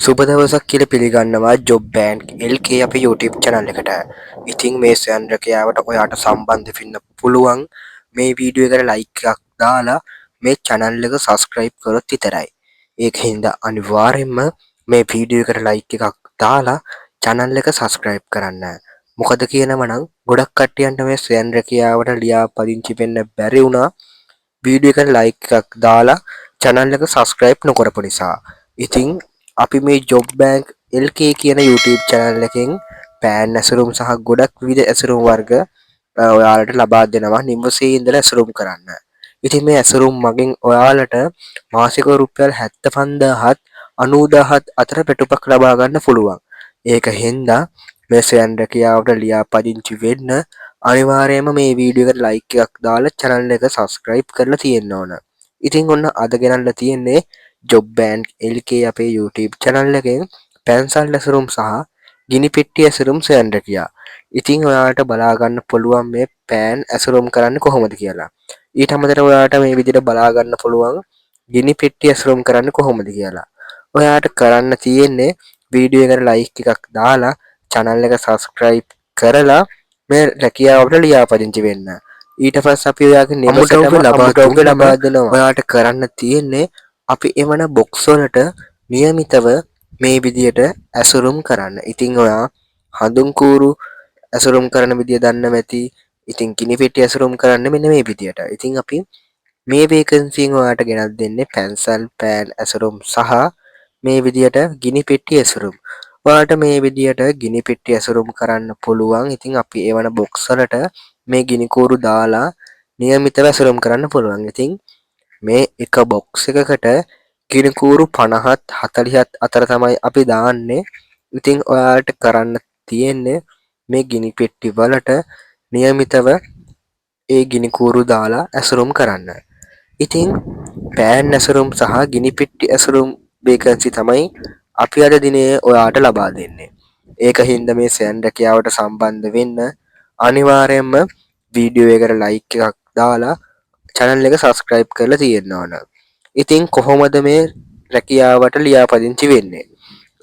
සුබ දවසක් කියලා පිළිගන්නවා ජොබ් බෑන්ක් LK අපේ YouTube channel එකට. ඉතින් මේ සෙන්රකයාවට ඔයාට සම්බන්ධ වෙන්න පුළුවන් මේ වීඩියෝ එකට like එකක් දාලා මේ channel එක subscribe කරොත් විතරයි. ඒකින්ද අනිවාර්යයෙන්ම මේ වීඩියෝ එකට like එකක් දාලා channel එක subscribe කරන්න. මොකද කියනම නම් ගොඩක් කට්ටියන්ට මේ සෙන්රකයාවට ලියාපදිංචි වෙන්න බැරි වුණා වීඩියෝ එකට like එකක් දාලා channel එක subscribe නොකරපු නිසා. ඉතින් අපි මේ ජොබ් බෑන්ක් LK කියන YouTube channel එකෙන් පෑන් ඇසුරුම් සහ ගොඩක් විවිධ ඇසුරුම් වර්ග ඔයාලට ලබා දෙනවා නිවසේ ඉඳලා ඇසුරුම් කරන්න. ඉතින් මේ ඇසුරුම් මගින් ඔයාලට මාසික රුපියල් 75000ත් 90000ත් අතර පෙටුපක් ලබා ගන්න පුළුවන්. ඒක හින්දා මේ සෙන්රකියාවට ලියාපදිංචි වෙන්න අනිවාර්යයෙන්ම මේ වීඩියෝ එකට like එකක් දාලා channel එක subscribe කරලා තියෙන්න ඕන. ඉතින් ඔන්න අද ගෙනල්ලා තියෙන්නේ ජොබ් බෑන්ක් LK අපේ YouTube channel එකෙන් පැන්සල් ඇසුරුම් සහ ගිනි පෙට්ටි ඇසුරුම් සෙන්රකියා. ඉතින් ඔයාලට බලා ගන්න පුළුවන් මේ පෑන් ඇසුරුම් කරන්න කොහොමද කියලා. ඊට අමතරව ඔයාලට මේ විදිහට බලා ගන්න පුළුවන් ගිනි පෙට්ටි ඇසුරුම් කරන්න කොහොමද කියලා. ඔයාලට කරන්න තියෙන්නේ වීඩියෝ එකට like එකක් දාලා channel එක subscribe කරලා මේ රැකියාවට ලියාපදිංචි වෙන්න. ඊට පස්සේ අපි ඔයාගේ නිවසටම අමුද්‍රව්‍ය ලබා දෙනවා. ඔයාලට කරන්න තියෙන්නේ අපි එවන බොක්ස් වලට નિયમિતව මේ විදියට ඇසුරුම් කරන්න. ඉතින් ඔයා හඳුන් කූරු ඇසුරුම් කරන විදිය දන්නවා ඇති. ඉතින් ගිනි පෙට්ටි ඇසුරුම් කරන්න මෙන්න මේ විදියට. ඉතින් අපි මේ වේකන්සියෙන් ඔයාලට ගෙනත් දෙන්නේ පැන්සල් පෑන් ඇසුරුම් සහ මේ විදියට ගිනි පෙට්ටි ඇසුරුම්. ඔයාලට මේ විදියට ගිනි පෙට්ටි ඇසුරුම් කරන්න පුළුවන්. ඉතින් අපි එවන බොක්ස් වලට මේ ගිනි කූරු දාලා નિયમિતව ඇසුරුම් කරන්න පුළුවන්. ඉතින් මේ එක බොක්ස් එකකට ගිනි කූරු 50ත් 40ත් අතර තමයි අපි දාන්නේ. ඉතින් ඔයාලට කරන්න තියෙන්නේ මේ ගිනි පෙට්ටි වලට નિયમિતව ඒ ගිනි කූරු දාලා ඇසුරුම් කරන්න. ඉතින් පෑන් ඇසුරුම් සහ ගිනි පෙට්ටි ඇසුරුම් වේකන්සි තමයි අපි අද දිනේ ඔයාට ලබා දෙන්නේ. ඒක හින්දා මේ සෙන්රකියාවට සම්බන්ධ වෙන්න අනිවාර්යයෙන්ම වීඩියෝ එකට like එකක් දාලා channel එක subscribe කරලා තියෙන්න ඕන. ඉතින් කොහොමද මේ රැකියාවට ලියාපදිංචි වෙන්නේ?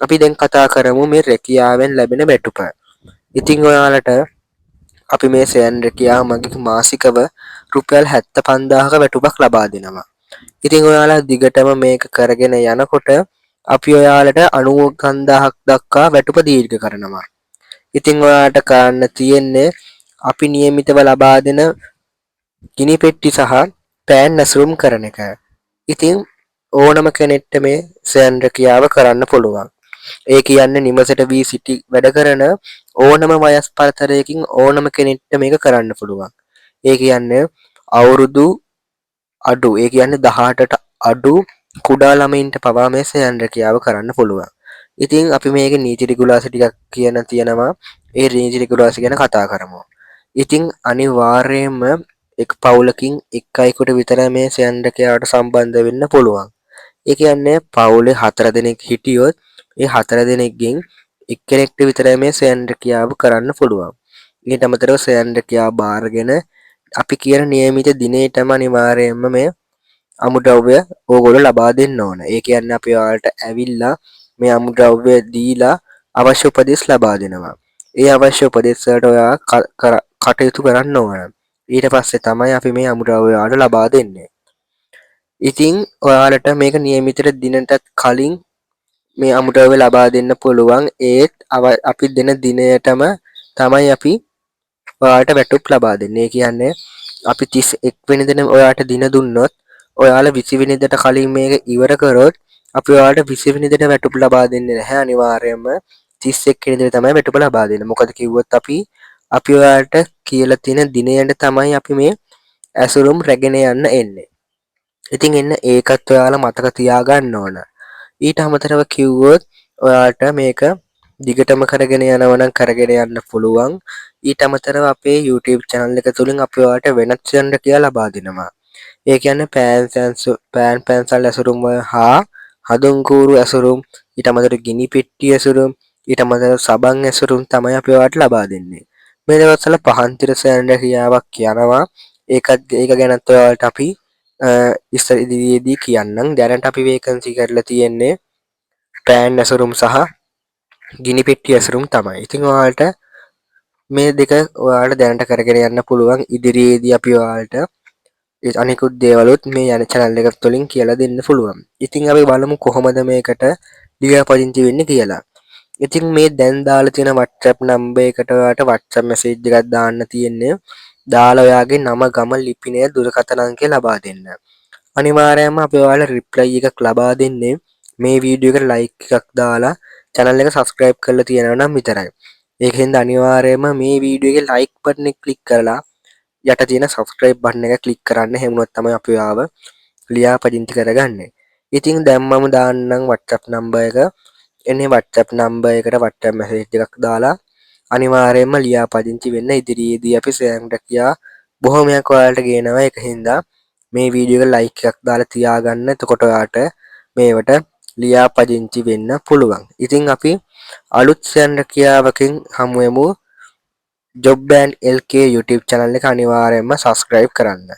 අපි දැන් කතා කරමු මේ රැකියාවෙන් ලැබෙන වැටුප. ඉතින් ඔයාලට අපි මේ සෙන්රකියා මගින් මාසිකව රුපියල් 75000ක වැටුපක් ලබා දෙනවා. ඉතින් ඔයාලා දිගටම මේක කරගෙන යනකොට අපි ඔයාලට 95000ක් දක්වා වැටුප දීර්ඝ කරනවා. ඉතින් ඔයාලට කරන්න තියෙන්නේ අපි નિયમિતව ලබා දෙන ගිනි පෙට්ටි සහ පෑන් ඇසුරුම් කරන එක. ඉතින් ඕනම කෙනෙක්ට මේ සෙන්රකියාව කරන්න පුළුවන්. ඒ කියන්නේ නිවසට වී සිටි වැඩ කරන ඕනම වයස් පරතරයකින් ඕනම කෙනෙක්ට මේක කරන්න පුළුවන්. ඒ කියන්නේ අවුරුදු අඩු ඒ කියන්නේ 18ට අඩු කුඩා ළමයින්ට පවා මේ සෙන්රකියාව කරන්න පුළුවන්. ඉතින් අපි මේකේ නීති රිගුලාසි ටිකක් තියෙනවා. ඒ නීති රිගුලාසි ගැන කතා කරමු. ඉතින් අනිවාර්යයෙන්ම එක් පවුලකින් එක් අයෙකුට විතරයි මේ සෙන්රකියාවට සම්බන්ධ වෙන්න පුළුවන්. ඒ කියන්නේ පවුලේ 4 දෙනෙක් හිටියොත් ඒ 4 දෙනෙක්ගෙන් එක්කෙනෙක්ට විතරයි මේ සෙන්රකියාව කරන්න පුළුවන්. ඊට අමතරව සෙන්රකියාව බාරගෙන අපි කියන નિયમિત දිනේටම අනිවාර්යයෙන්ම මේ අමුද්‍රව්‍ය ඕගොල්ලෝ ලබා දෙන්න ඕන. ඒ කියන්නේ අපි ඔයාලට ඇවිල්ලා මේ අමුද්‍රව්‍ය දීලා අවශ්‍ය උපදෙස් ලබා දෙනවා. ඒ අවශ්‍ය උපදෙස් වලට ඔයා කටයුතු කරන්න ඕන. ඊට පස්සේ තමයි අපි මේ අමුද්‍රව්‍ය ඔයාලට ලබා දෙන්නේ. ඉතින් ඔයාලට මේක નિયમિතව දිනටත් කලින් මේ අමුද්‍රව්‍ය ලබා දෙන්න පුළුවන්. ඒත් අපි දෙන දිනයටම තමයි අපි ඔයාලට වැටුප් ලබා දෙන්නේ. ඒ කියන්නේ අපි 31 වෙනි දින ඔයාලට දින දුන්නොත් ඔයාලා 20 වෙනිදාට කලින් මේක ඉවර කරොත් අපි ඔයාලට 20 වෙනිදාට වැටුප් ලබා දෙන්නේ නැහැ. අනිවාර්යයෙන්ම 31 වෙනිදාට තමයි වැටුප ලබා දෙන්නේ. මොකද කිව්වොත් අපි ඔයාලට කියලා තියෙන දිනයට තමයි අපි මේ ඇසුරුම් රැගෙන යන්න එන්නේ. ඉතින් එන්න ඒකත් ඔයාලා මතක තියාගන්න ඕන. ඊට අමතරව කිව්වොත් ඔයාලට මේක දිගටම කරගෙන යනවා නම් කරගෙන යන්න පුළුවන්. ඊට අමතරව අපේ YouTube channel එක තුලින් අපි ඔයාලට වෙනත් සෙන්රකියා ලබා දෙනවා. ඒ කියන්නේ පෑන් පැන්සල් ඇසුරුම් හා හඳුන් කූරු ඇසුරුම් ඊට අමතරව ගිනි පෙට්ටි ඇසුරුම් ඊට අමතරව සබන් ඇසුරුම් තමයි අපි ඔයාලට ලබා දෙන්නේ. මේ දවස්වල පහන්තිර සෙන්රකියාවක් යනවා. ඒක ගැනත් ඔයාලට අපි ඉස්සර ඉදිරියේදී කියන්නම්. දැනට අපි වේකන්සි කරලා තියෙන්නේ පෑන් ඇසුරුම් සහ ගිනි පෙට්ටිය ඇසුරුම් තමයි. ඉතින් ඔයාලට මේ දෙක ඔයාලට දැනට කරගෙන යන්න පුළුවන්. ඉදිරියේදී අපි ඔයාලට අනිකුත් දේවලුත් මේ යන channel එක තුළින් කියලා දෙන්න පුළුවන්. ඉතින් අපි බලමු කොහොමද මේකට ලියාපදිංචි වෙන්නේ කියලා. ඉතින් මේ දැන් දාලා තියෙන WhatsApp number එකට ඔයාලට WhatsApp message එකක් දාන්න තියෙන්නේ. දාලා ඔයාගේ නම, ගම, ලිපිනය, දුරකථන අංකය ලබා දෙන්න. අනිවාර්යයෙන්ම අපි ඔයාලට reply එකක් ලබා දෙන්නේ මේ වීඩියෝ එකට like එකක් දාලා channel එක subscribe කරලා තියෙනවා නම් විතරයි. ඒකෙන්ද අනිවාර්යයෙන්ම මේ වීඩියෝ එකේ like button එක click කරලා යට තියෙන subscribe button එක click කරන්න. එහෙම වුණොත් තමයි අපි ඔයාව ලියාපදිංචි කරගන්නේ. ඉතින් දැන් මම දාන්නම් WhatsApp number එක. එන්නේ WhatsApp number එකට WhatsApp message එකක් දාලා අනිවාර්යයෙන්ම ලියාපදිංචි වෙන්න. ඉදිරියේදී අපි සෑම් රැකියා බොහොමයක් ඔයාලට ගේනවා. ඒක හින්දා මේ වීඩියෝ එක like එකක් දාලා තියාගන්න. එතකොට ඔයාට මේවට ලියාපදිංචි වෙන්න පුළුවන්. ඉතින් අපි අලුත් සෑම් රැකියාවකින් හමු වෙමු. Job and LK YouTube channel එක අනිවාර්යයෙන්ම subscribe කරන්න.